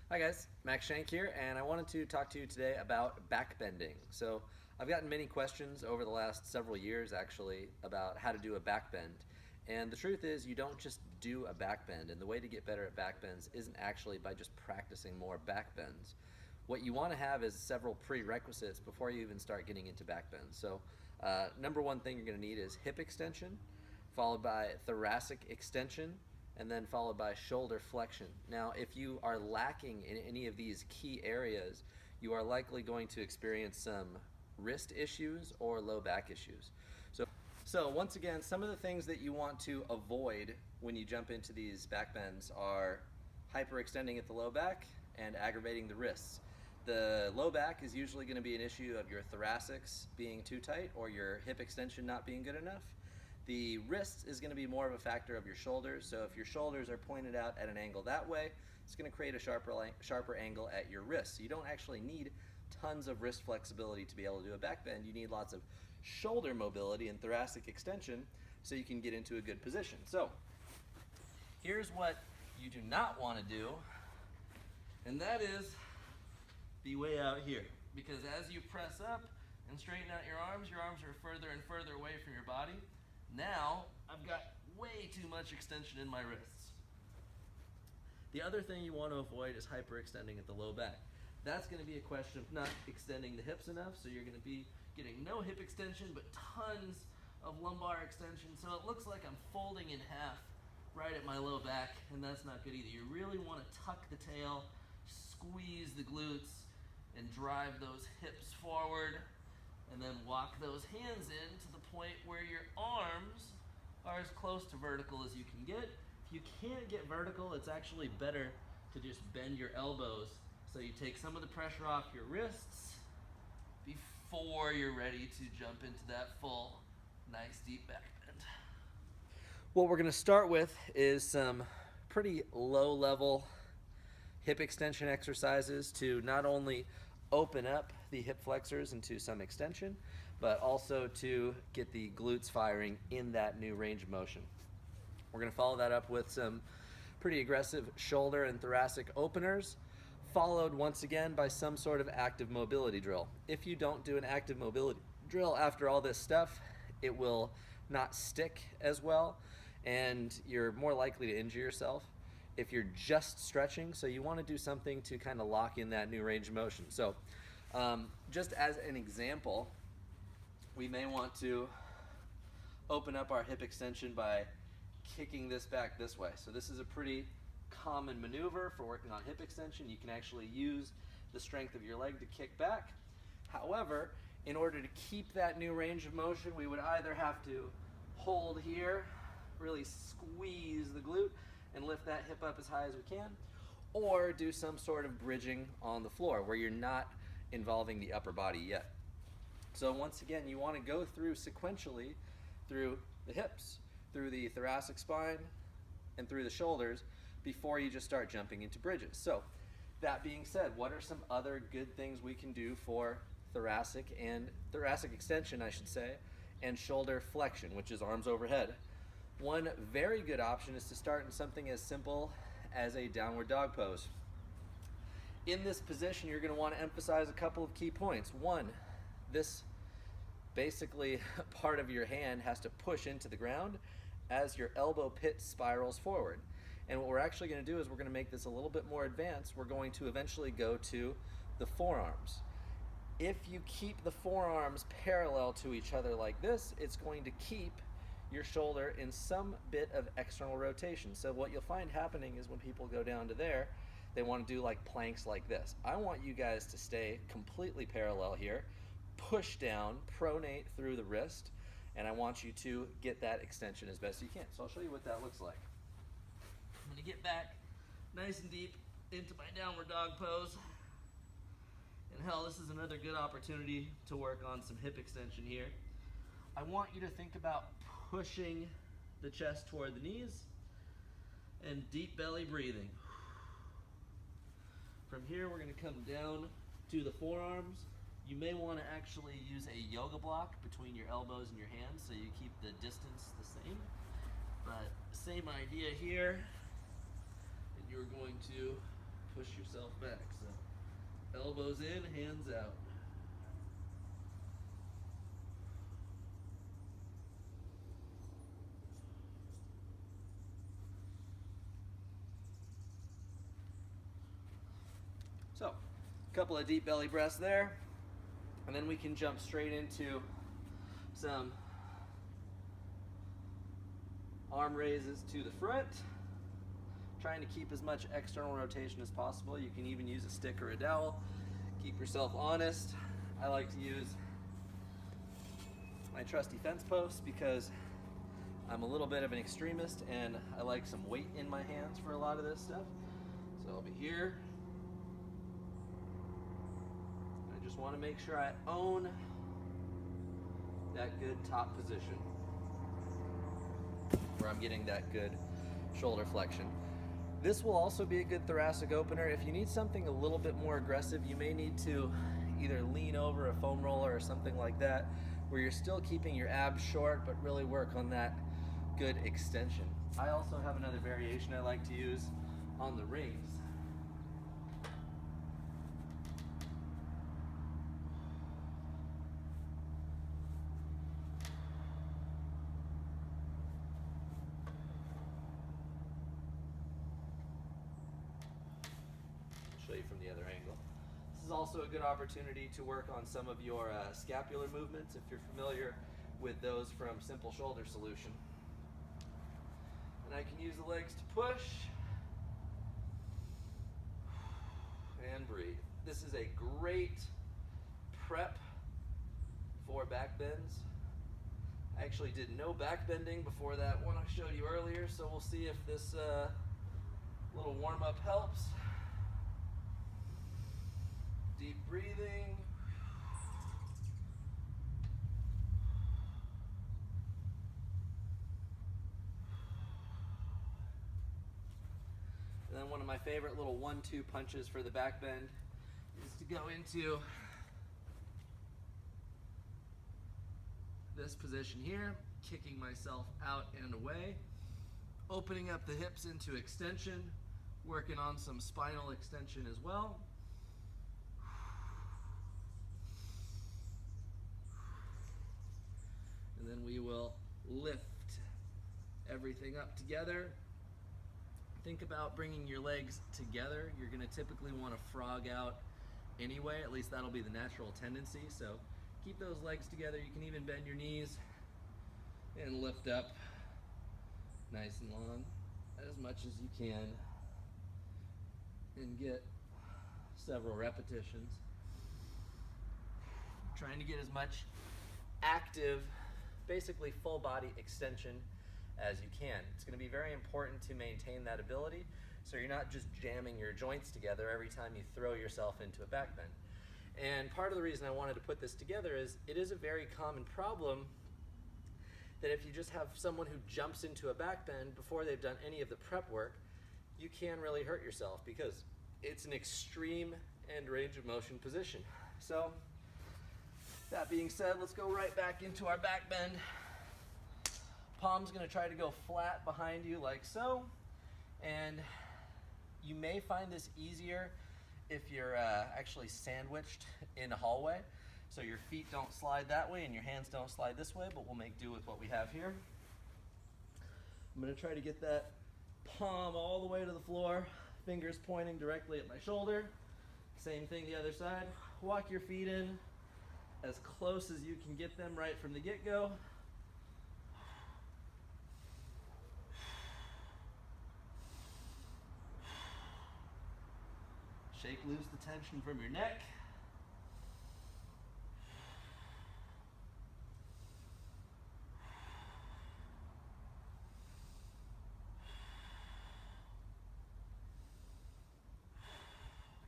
Hi guys, Max Shank here, and I wanted to talk to you today about back bending. So, I've gotten many questions over the last several years actually about how to do a back bend. And the truth is, you don't just do a back bend, and the way to get better at back bends isn't actually by just practicing more back bends. What you want to have is several prerequisites before you even start getting into back bends. So, number one thing you're going to need is hip extension, followed by thoracic extension, and then followed by shoulder flexion. Now, if you are lacking in any of these key areas, you are likely going to experience some wrist issues or low back issues. So once again, some of the things that you want to avoid when you jump into these back bends are hyperextending at the low back and aggravating the wrists. The low back is usually going to be an issue of your thoracics being too tight or your hip extension not being good enough. The wrists is going to be more of a factor of your shoulders. So if your shoulders are pointed out at an angle that way, it's going to create a sharper angle at your wrists. So you don't actually need tons of wrist flexibility to be able to do a back bend. You need lots of shoulder mobility and thoracic extension so you can get into a good position. So here's what you do not want to do, and that is be way out here. Because as you press up and straighten out your arms are further and further away from your body. Now I've got way too much extension in my wrists. The other thing you want to avoid is hyperextending at the low back. That's going to be a question of not extending the hips enough, so you're going to be getting no hip extension but tons of lumbar extension, so it looks like I'm folding in half right at my low back, and that's not good either. You really want to tuck the tail, squeeze the glutes, and drive those hips forward, and then walk those hands in to the point where your arms are as close to vertical as you can get. If you can't get vertical, it's actually better to just bend your elbows so you take some of the pressure off your wrists before you're ready to jump into that full, nice deep back bend. What we're going to start with is some pretty low level hip extension exercises to not only open up the hip flexors into some extension, but also to get the glutes firing in that new range of motion. We're going to follow that up with some pretty aggressive shoulder and thoracic openers, followed once again by some sort of active mobility drill. If you don't do an active mobility drill after all this stuff, it will not stick as well, and you're more likely to injure yourself if you're just stretching. So you want to do something to kind of lock in that new range of motion. So just as an example, we may want to open up our hip extension by kicking this back this way. So this is a pretty common maneuver for working on hip extension. You can actually use the strength of your leg to kick back. However, in order to keep that new range of motion, we would either have to hold here, really squeeze the glute, and lift that hip up as high as we can, or do some sort of bridging on the floor where you're not involving the upper body yet. So once again, you want to go through sequentially through the hips, through the thoracic spine, and through the shoulders before you just start jumping into bridges. So that being said, what are some other good things we can do for thoracic extension, I should say, and shoulder flexion, which is arms overhead? One very good option is to start in something as simple as a downward dog pose. In this position, you're going to want to emphasize a couple of key points. One, this basically part of your hand has to push into the ground as your elbow pit spirals forward. And what we're actually going to do is we're going to make this a little bit more advanced. We're going to eventually go to the forearms. If you keep the forearms parallel to each other like this, it's going to keep your shoulder in some bit of external rotation. So what you'll find happening is when people go down to there, they want to do like planks like this. I want you guys to stay completely parallel here, push down, pronate through the wrist, and I want you to get that extension as best you can. So I'll show you what that looks like. I'm going to get back nice and deep into my downward dog pose. And hell, this is another good opportunity to work on some hip extension here. I want you to think about pushing the chest toward the knees and deep belly breathing. From here, we're going to come down to the forearms. You may want to actually use a yoga block between your elbows and your hands so you keep the distance the same. But same idea here. And you're going to push yourself yourself back. So elbows in, hands out. So, a couple of deep belly breaths there, and then we can jump straight into some arm raises to the front, trying to keep as much external rotation as possible. You can even use a stick or a dowel. Keep yourself honest. I like to use my trusty fence posts because I'm a little bit of an extremist and I like some weight in my hands for a lot of this stuff. So I'll be here. I just want to make sure I own that good top position where I'm getting that good shoulder flexion. This will also be a good thoracic opener. If you need something a little bit more aggressive, you may need to either lean over a foam roller or something like that, where you're still keeping your abs short, but really work on that good extension. I also have another variation I like to use on the rings. Show you from the other angle. This is also a good opportunity to work on some of your scapular movements if you're familiar with those from Simple Shoulder Solution. And I can use the legs to push and breathe. This is a great prep for back bends. I actually did no back bending before that one I showed you earlier, so we'll see if this little warm-up helps. Deep breathing. And then one of my favorite little 1-2 punches for the back bend is to go into this position here, kicking myself out and away, opening up the hips into extension, working on some spinal extension as well. And then we will lift everything up together. Think about bringing your legs together. You're going to typically want to frog out anyway, at least that'll be the natural tendency. So keep those legs together. You can even bend your knees and lift up nice and long as much as you can and get several repetitions. Trying to get as much active, basically full body extension as you can. It's going to be very important to maintain that ability so you're not just jamming your joints together every time you throw yourself into a back bend. And part of the reason I wanted to put this together is it is a very common problem that if you just have someone who jumps into a back bend before they've done any of the prep work, you can really hurt yourself because it's an extreme end range of motion position. So that being said, let's go right back into our back bend. Palm's going to try to go flat behind you like so, and you may find this easier if you're actually sandwiched in a hallway, so your feet don't slide that way and your hands don't slide this way, but we'll make do with what we have here. I'm going to try to get that palm all the way to the floor, fingers pointing directly at my shoulder. Same thing the other side. Walk your feet in as close as you can get them right from the get-go. Shake loose the tension from your neck.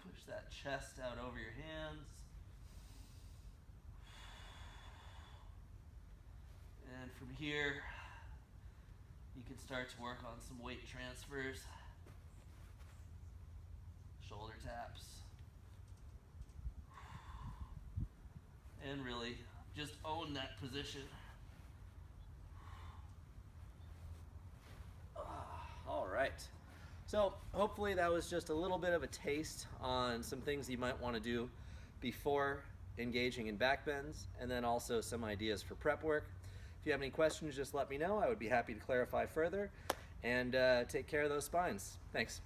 Push that chest out over your hands. And from here, you can start to work on some weight transfers. Shoulder taps, and really just own that position. All right, So hopefully that was just a little bit of a taste on some things you might want to do before engaging in backbends, and then also some ideas for prep work. If you have any questions, just let me know. I would be happy to clarify further. And take care of those spines. Thanks.